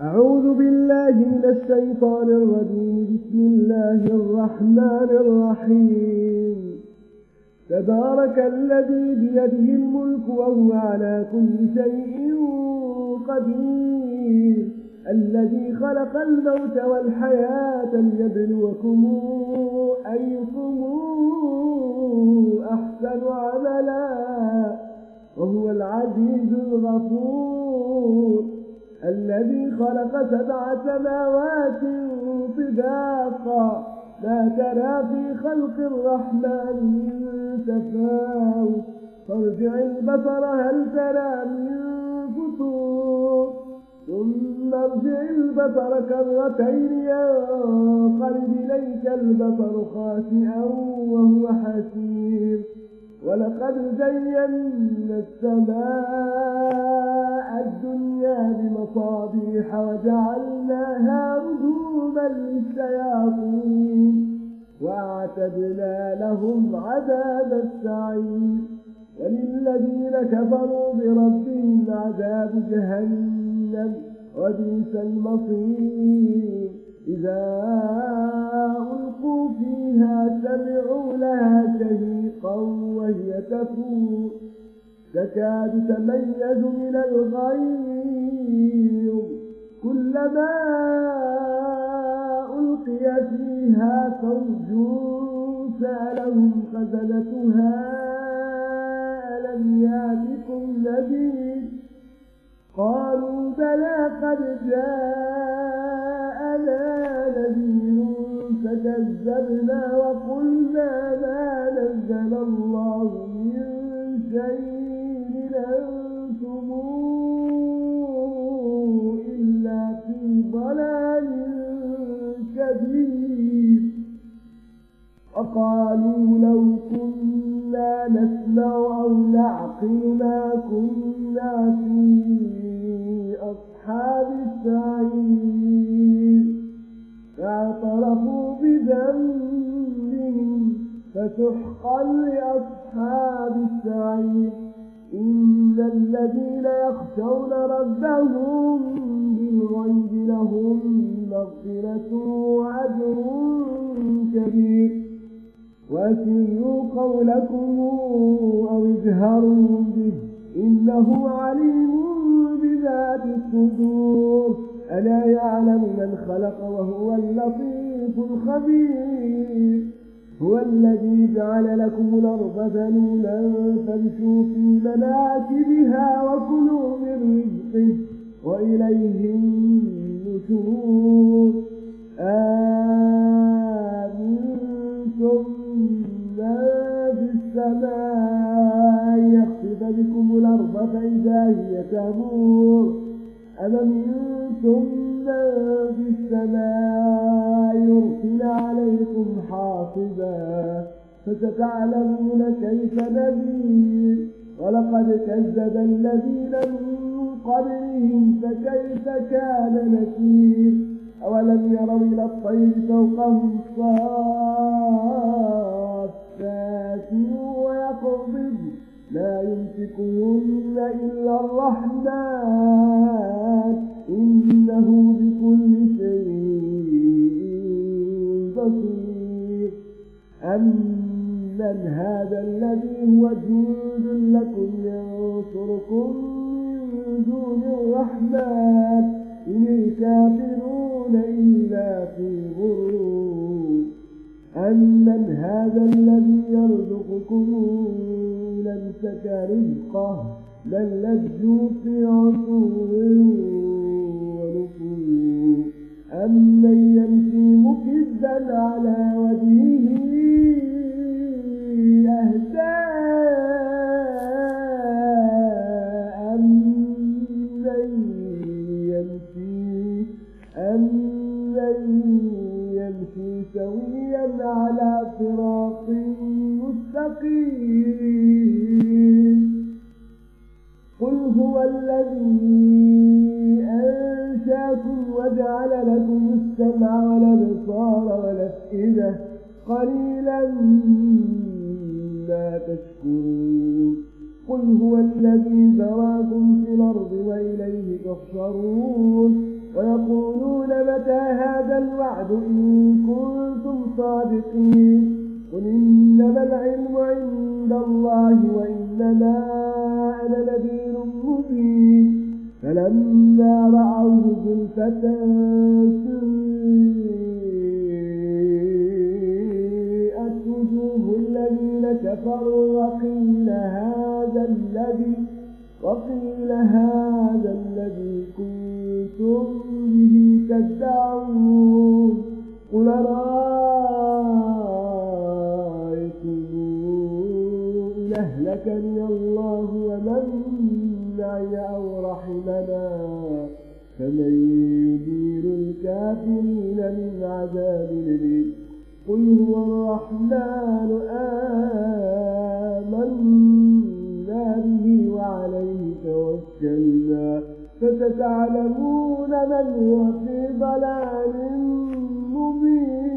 أعوذ بالله من الشيطان الرجيم. بسم الله الرحمن الرحيم. تبارك الذي بيده الملك وهو على كل شيء قدير، الذي خلق الموت والحياة ليبلوكم أيكم أحسن عملا، وهو العزيز الغفور. الذي خلق 7 سماوات طباقا، ما ترى في خلق الرحمن من تفاوت، فارجع البصر هل ترى من فتور، ثم ارجع البصر كرتين ينقلب إليك البصر خاسئا وهو حسير. ولقد زينا السماء الدنيا بمصابيح وجعلناها رجوما للشياطين، وأعتدنا لهم عذاب السعير. وللذين كفروا بربهم عذاب جهنم وبئس المصير. إذا ألقوا فيها سمعوا لها شهيقا وهي تفور، تكاد تميز من الغيظ، كلما ألقي فيها فوج سألهم خزنتها ألم يأتكم نذير، قالوا بلى قد جاءنا نذير فكذبنا وقلنا ما نزل الله من شيء أنتم إلا في ضلال كبير. وقالوا لو كنا نسمع أو نعقل ما كنا في أصحاب السعير، فاعترفوا بذنبهم فسحقا لأصحاب السعير. إن الذين يخشون ربهم بالغيب لهم مغفرة وأجر كبير. وأسروا قولكم أو اجهروا به إنه عليم بذات الصدور. ألا يعلم من خلق وهو اللطيف الخبير. هو الذي جعل لكم الأرض ذلولا فامشوا في مناكبها وكلوا من رزقه وإليه النشور. آمنتم من في السماء يخسف بكم الأرض فإذا هي تمور، أمنتم من في السماء يرسل عليكم حاصبا، فستعلمون كيف نذير. ولقد كذب الذين من قبلهم فكيف كان نكير. أولم يروا إلى الطير فوقهم صافات ويقبض لا يمسكهن إلا الرحمن إنه بكل شيء بصير. أمن هذا الذي هو جند لكم ينصركم من دون الرحمن إن الكافرون إلا في غرور. أمن هذا الذي يرزقكم إن أمسك رزقه بل لجوا في عتو ونفور. أمن يمشي مكبا على وجهه أهدى أمن يمشي سويا على صراط مستقيم. قل هو الذي أنشأكم وجعل لكم السمع والأبصار والأفئدة قليلا ما تشكرون. قل هو الذي ذراكم في الأرض وإليه تحشرون. ويقولون متى هذا الوعد إن كنتم صادقين قل إنما العلم عند الله وإنما أنا نذير مبين فلما رأوه زلفة سيئت وجوه الذين كفروا وقيل هذا الذي كنتم به تدعون قل رأيتم إن أهلكني الله ومن معي أو رحمنا فمن يجير الكافرين من عذاب أليم قل هو الرحمن آمنا به وعليه توكلنا فستعلمون من هو في ضلال مبين.